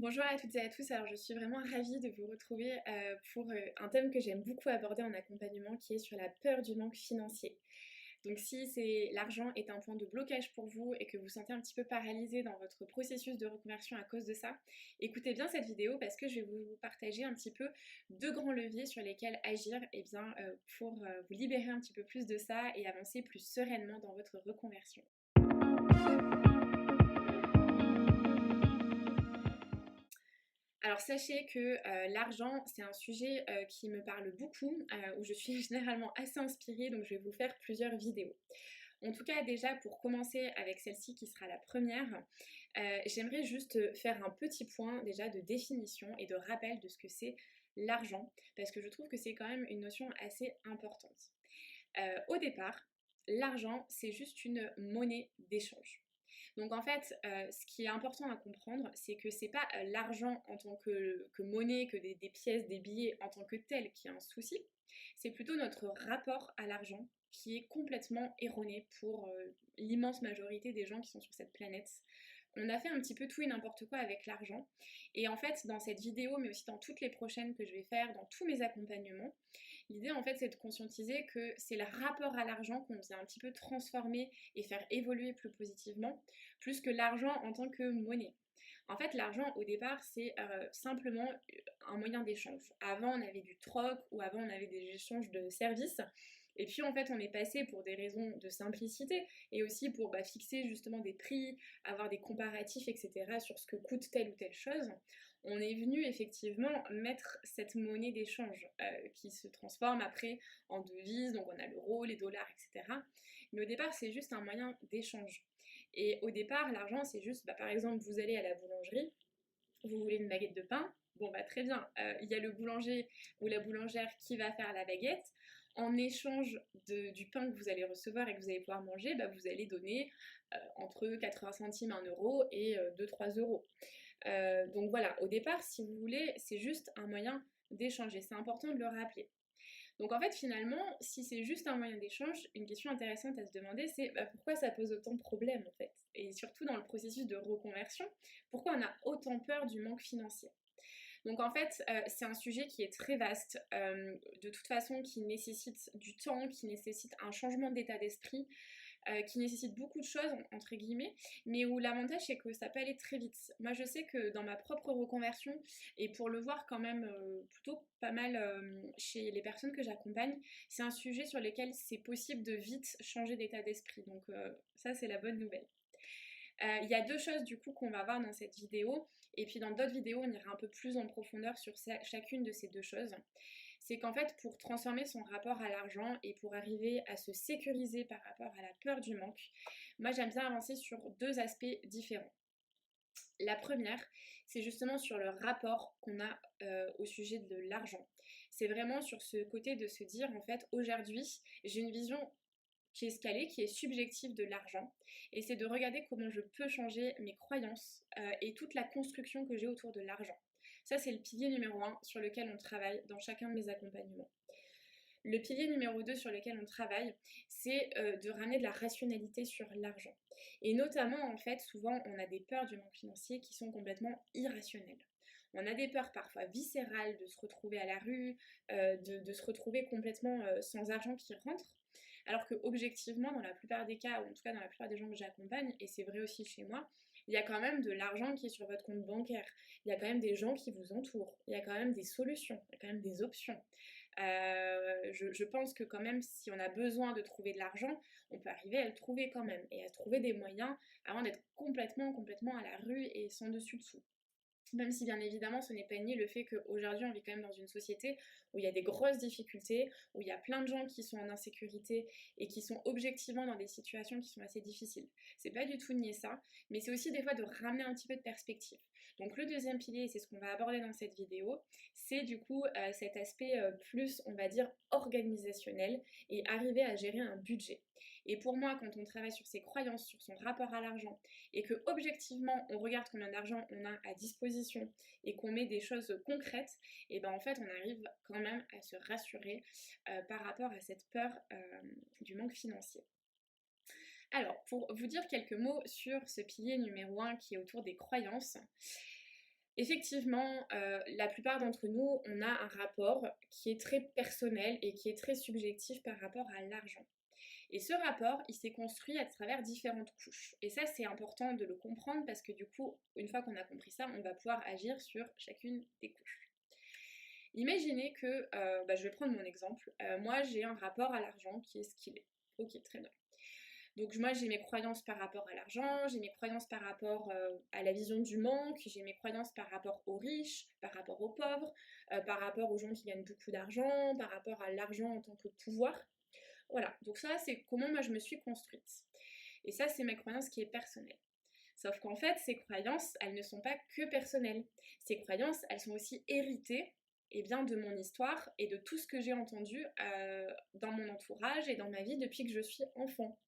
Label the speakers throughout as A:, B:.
A: Bonjour à toutes et à tous, alors je suis vraiment ravie de vous retrouver pour un thème que j'aime beaucoup aborder en accompagnement qui est sur la peur du manque financier. Donc si l'argent est un point de blocage pour vous et que vous vous sentez un petit peu paralysé dans votre processus de reconversion à cause de ça, écoutez bien cette vidéo parce que je vais vous partager un petit peu deux grands leviers sur lesquels agir pour vous libérer un petit peu plus de ça et avancer plus sereinement dans votre reconversion. Alors sachez que l'argent, c'est un sujet qui me parle beaucoup, où je suis généralement assez inspirée, donc je vais vous faire plusieurs vidéos. En tout cas, déjà pour commencer avec celle-ci qui sera la première, j'aimerais juste faire un petit point déjà de définition et de rappel de ce que c'est l'argent, parce que je trouve que c'est quand même une notion assez importante. Au départ, l'argent, c'est juste une monnaie d'échange. Donc en fait, ce qui est important à comprendre, c'est que c'est pas l'argent en tant que monnaie, que des pièces, des billets en tant que tel qui est un souci, c'est plutôt notre rapport à l'argent qui est complètement erroné pour l'immense majorité des gens qui sont sur cette planète. On a fait un petit peu tout et n'importe quoi avec l'argent. Et en fait, dans cette vidéo, mais aussi dans toutes les prochaines que je vais faire, dans tous mes accompagnements, l'idée en fait c'est de conscientiser que c'est le rapport à l'argent qu'on vient un petit peu transformer et faire évoluer plus positivement, plus que l'argent en tant que monnaie. En fait, l'argent au départ c'est simplement un moyen d'échange. Avant on avait du troc ou avant on avait des échanges de services. Et puis en fait on est passé pour des raisons de simplicité et aussi pour fixer justement des prix, avoir des comparatifs, etc. sur ce que coûte telle ou telle chose. On est venu effectivement mettre cette monnaie d'échange qui se transforme après en devises, donc on a l'euro, les dollars, etc. Mais au départ c'est juste un moyen d'échange. Et au départ l'argent c'est juste, par exemple vous allez à la boulangerie, vous voulez une baguette de pain, bon très bien, il y a le boulanger ou la boulangère qui va faire la baguette. En échange du pain que vous allez recevoir et que vous allez pouvoir manger, vous allez donner entre 80 centimes, 1 euro et 2-3 euros. Donc voilà, au départ, si vous voulez, c'est juste un moyen d'échanger. C'est important de le rappeler. Donc en fait, finalement, si c'est juste un moyen d'échange, une question intéressante à se demander, c'est pourquoi ça pose autant de problèmes en fait. Et surtout dans le processus de reconversion, pourquoi on a autant peur du manque financier. Donc en fait, c'est un sujet qui est très vaste, de toute façon qui nécessite du temps, qui nécessite un changement d'état d'esprit, qui nécessite beaucoup de choses, entre guillemets, mais où l'avantage c'est que ça peut aller très vite. Moi je sais que dans ma propre reconversion, et pour le voir quand même plutôt pas mal chez les personnes que j'accompagne, c'est un sujet sur lequel c'est possible de vite changer d'état d'esprit. Donc ça c'est la bonne nouvelle. Il y a deux choses du coup qu'on va voir dans cette vidéo, et puis dans d'autres vidéos on ira un peu plus en profondeur sur chacune de ces deux choses. C'est qu'en fait pour transformer son rapport à l'argent et pour arriver à se sécuriser par rapport à la peur du manque, moi j'aime bien avancer sur deux aspects différents. La première, c'est justement sur le rapport qu'on a au sujet de l'argent. C'est vraiment sur ce côté de se dire en fait aujourd'hui j'ai une vision qui est scalée, qui est subjective de l'argent. Et c'est de regarder comment je peux changer mes croyances et toute la construction que j'ai autour de l'argent. Ça, c'est le pilier numéro un sur lequel on travaille dans chacun de mes accompagnements. Le pilier numéro 2 sur lequel on travaille, c'est de ramener de la rationalité sur l'argent. Et notamment, en fait, souvent, on a des peurs du manque financier qui sont complètement irrationnelles. On a des peurs parfois viscérales de se retrouver à la rue, de se retrouver complètement sans argent qui rentre. Alors que objectivement, dans la plupart des cas, ou en tout cas dans la plupart des gens que j'accompagne, et c'est vrai aussi chez moi, il y a quand même de l'argent qui est sur votre compte bancaire. Il y a quand même des gens qui vous entourent. Il y a quand même des solutions. Il y a quand même des options. Je pense que quand même, si on a besoin de trouver de l'argent, on peut arriver à le trouver quand même. Et à trouver des moyens avant d'être complètement à la rue et sans dessus-dessous. Même si bien évidemment ce n'est pas nier le fait qu'aujourd'hui on vit quand même dans une société où il y a des grosses difficultés, où il y a plein de gens qui sont en insécurité et qui sont objectivement dans des situations qui sont assez difficiles. C'est pas du tout nier ça, mais c'est aussi des fois de ramener un petit peu de perspective. Donc le deuxième pilier, et c'est ce qu'on va aborder dans cette vidéo, c'est du coup cet aspect plus on va dire organisationnel et arriver à gérer un budget. Et pour moi quand on travaille sur ses croyances, sur son rapport à l'argent, et que objectivement on regarde combien d'argent on a à disposition et qu'on met des choses concrètes, et ben en fait on arrive quand même à se rassurer par rapport à cette peur du manque financier. Alors pour vous dire quelques mots sur ce pilier numéro 1 qui est autour des croyances, Effectivement, la plupart d'entre nous, on a un rapport qui est très personnel et qui est très subjectif par rapport à l'argent. Et ce rapport, il s'est construit à travers différentes couches. Et ça, c'est important de le comprendre parce que du coup, une fois qu'on a compris ça, on va pouvoir agir sur chacune des couches. Imaginez que, je vais prendre mon exemple, moi j'ai un rapport à l'argent qui est ce qu'il est. Ok, très bien. Donc moi j'ai mes croyances par rapport à l'argent, j'ai mes croyances par rapport à la vision du manque, j'ai mes croyances par rapport aux riches, par rapport aux pauvres, par rapport aux gens qui gagnent beaucoup d'argent, par rapport à l'argent en tant que pouvoir. Voilà, donc ça c'est comment moi je me suis construite. Et ça c'est ma croyance qui est personnelle. Sauf qu'en fait, ces croyances, elles ne sont pas que personnelles. Ces croyances, elles sont aussi héritées bien, de mon histoire et de tout ce que j'ai entendu dans mon entourage et dans ma vie depuis que je suis enfant.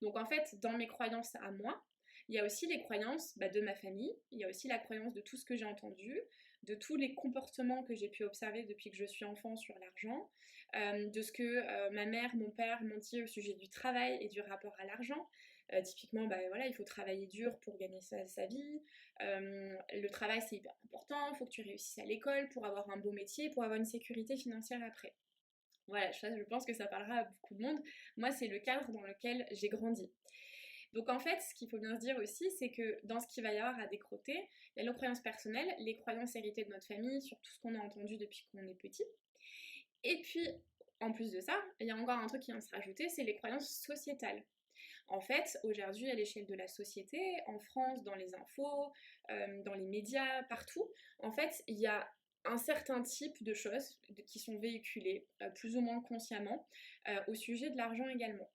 A: Donc en fait, dans mes croyances à moi, il y a aussi les croyances de ma famille, il y a aussi la croyance de tout ce que j'ai entendu, de tous les comportements que j'ai pu observer depuis que je suis enfant sur l'argent, de ce que ma mère, mon père m'ont dit au sujet du travail et du rapport à l'argent. Typiquement, voilà, il faut travailler dur pour gagner sa vie. Le travail, c'est hyper important. Il faut que tu réussisses à l'école pour avoir un beau métier, pour avoir une sécurité financière après. Voilà, je pense que ça parlera à beaucoup de monde. Moi, c'est le cadre dans lequel j'ai grandi. Donc en fait, ce qu'il faut bien se dire aussi, c'est que dans ce qu'il va y avoir à décroter, il y a nos croyances personnelles, les croyances héritées de notre famille, sur tout ce qu'on a entendu depuis qu'on est petit. Et puis, en plus de ça, il y a encore un truc qui vient se rajouter, c'est les croyances sociétales. En fait, aujourd'hui, à l'échelle de la société, en France, dans les infos, dans les médias, partout, en fait, il y a un certain type de choses qui sont véhiculées, plus ou moins consciemment, au sujet de l'argent également.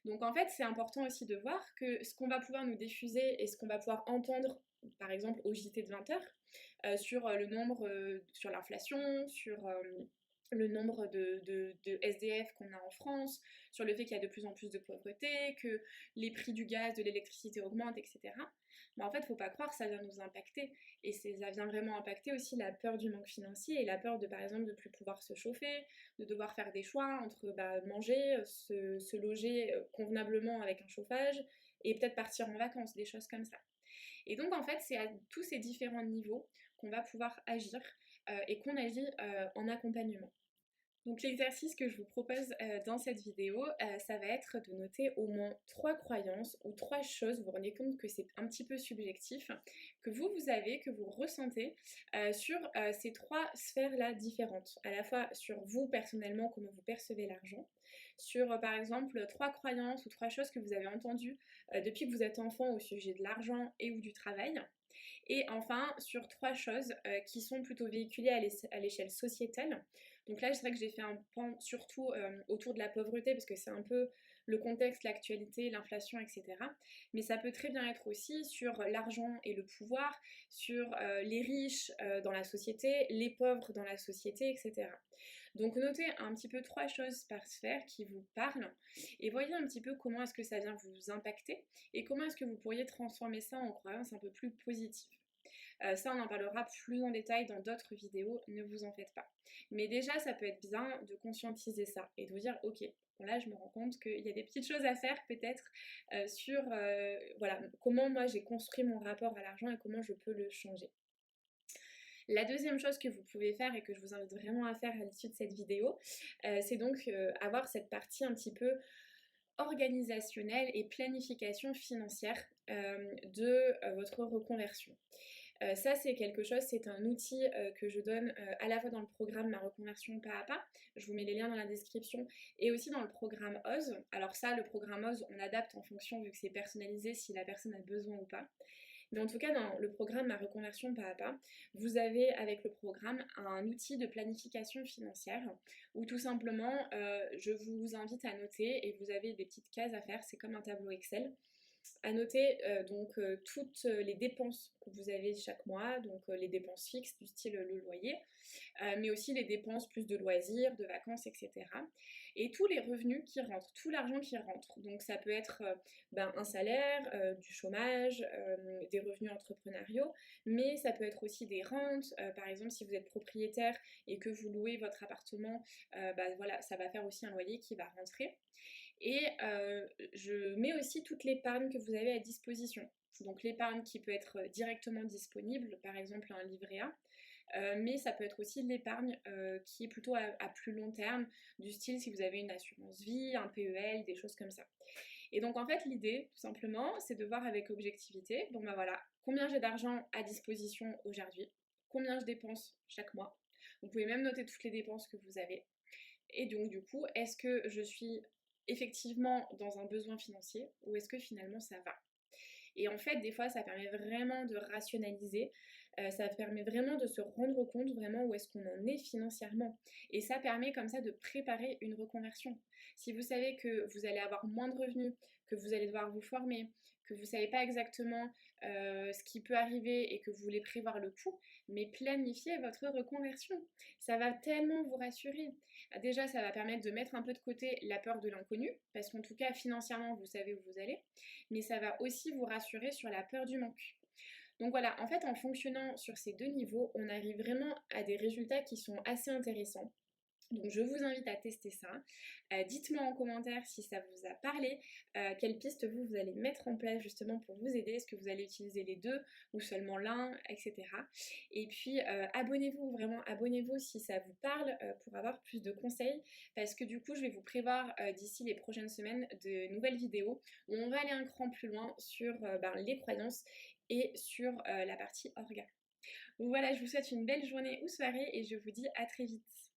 A: Donc en fait, c'est important aussi de voir que ce qu'on va pouvoir nous diffuser et ce qu'on va pouvoir entendre, par exemple au JT de 20h, sur le nombre, sur l'inflation, sur le nombre de SDF qu'on a en France, sur le fait qu'il y a de plus en plus de pauvreté, que les prix du gaz, de l'électricité augmentent, etc. Mais en fait, faut pas croire que ça vient nous impacter. Et ça vient vraiment impacter aussi la peur du manque financier et la peur de, par exemple, de plus pouvoir se chauffer, de devoir faire des choix entre manger, se loger convenablement avec un chauffage et peut-être partir en vacances, des choses comme ça. Et donc en fait, c'est à tous ces différents niveaux qu'on va pouvoir agir et qu'on agit en accompagnement. Donc l'exercice que je vous propose dans cette vidéo, ça va être de noter au moins 3 croyances ou 3 choses, vous vous rendez compte que c'est un petit peu subjectif, que vous avez, que vous ressentez sur ces 3 sphères-là différentes. À la fois sur vous personnellement, comment vous percevez l'argent, sur par exemple 3 croyances ou 3 choses que vous avez entendues depuis que vous êtes enfant au sujet de l'argent et ou du travail. Et enfin, sur 3 choses qui sont plutôt véhiculées à l'échelle sociétale. Donc là, je dirais que j'ai fait un pan surtout autour de la pauvreté, parce que c'est un peu le contexte, l'actualité, l'inflation, etc. Mais ça peut très bien être aussi sur l'argent et le pouvoir, sur les riches dans la société, les pauvres dans la société, etc. Donc notez un petit peu 3 choses par sphère qui vous parlent et voyez un petit peu comment est-ce que ça vient vous impacter et comment est-ce que vous pourriez transformer ça en croyances un peu plus positives. Ça, on en parlera plus en détail dans d'autres vidéos, ne vous en faites pas. Mais déjà, ça peut être bien de conscientiser ça et de vous dire, ok, bon là, je me rends compte qu'il y a des petites choses à faire peut-être sur voilà, comment moi j'ai construit mon rapport à l'argent et comment je peux le changer. La deuxième chose que vous pouvez faire et que je vous invite vraiment à faire à l'issue de cette vidéo, c'est donc avoir cette partie un petit peu organisationnelle et planification financière de votre reconversion. Ça, c'est quelque chose, c'est un outil que je donne à la fois dans le programme Ma reconversion pas à pas, je vous mets les liens dans la description, et aussi dans le programme OSE. Alors ça, le programme OSE, on adapte en fonction, vu que c'est personnalisé, si la personne a besoin ou pas. Mais en tout cas, dans le programme Ma reconversion pas à pas, vous avez avec le programme un outil de planification financière où tout simplement, je vous invite à noter et vous avez des petites cases à faire, c'est comme un tableau Excel. À noter toutes les dépenses que vous avez chaque mois, donc les dépenses fixes du style le loyer, mais aussi les dépenses plus de loisirs, de vacances, etc. Et tous les revenus qui rentrent, tout l'argent qui rentre. Donc ça peut être un salaire, du chômage, des revenus entrepreneuriaux, mais ça peut être aussi des rentes. Par exemple, si vous êtes propriétaire et que vous louez votre appartement, voilà, ça va faire aussi un loyer qui va rentrer. Et je mets aussi toute l'épargne que vous avez à disposition. Donc l'épargne qui peut être directement disponible, par exemple un livret A, mais ça peut être aussi de l'épargne qui est plutôt à plus long terme, du style si vous avez une assurance vie, un PEL, des choses comme ça. Et donc en fait l'idée tout simplement c'est de voir avec objectivité, bon bah voilà, combien j'ai d'argent à disposition aujourd'hui, combien je dépense chaque mois. Vous pouvez même noter toutes les dépenses que vous avez. Et donc du coup, est-ce que je suis effectivement dans un besoin financier ou est-ce que finalement ça va? Et en fait, des fois, ça permet vraiment de rationaliser, ça permet vraiment de se rendre compte vraiment où est-ce qu'on en est financièrement. Et ça permet comme ça de préparer une reconversion. Si vous savez que vous allez avoir moins de revenus, que vous allez devoir vous former, que vous ne savez pas exactement ce qui peut arriver et que vous voulez prévoir le coût, mais planifiez votre reconversion. Ça va tellement vous rassurer. Déjà, ça va permettre de mettre un peu de côté la peur de l'inconnu, parce qu'en tout cas, financièrement, vous savez où vous allez, mais ça va aussi vous rassurer sur la peur du manque. Donc voilà, en fait, en fonctionnant sur ces deux niveaux, on arrive vraiment à des résultats qui sont assez intéressants. Donc je vous invite à tester ça. Dites-moi en commentaire si ça vous a parlé, quelles pistes vous allez mettre en place justement pour vous aider. Est-ce que vous allez utiliser les deux ou seulement l'un, etc. Et puis abonnez-vous, vraiment abonnez-vous si ça vous parle pour avoir plus de conseils parce que du coup je vais vous prévoir d'ici les prochaines semaines de nouvelles vidéos où on va aller un cran plus loin sur les croyances et sur la partie orga. Donc voilà, je vous souhaite une belle journée ou soirée et je vous dis à très vite.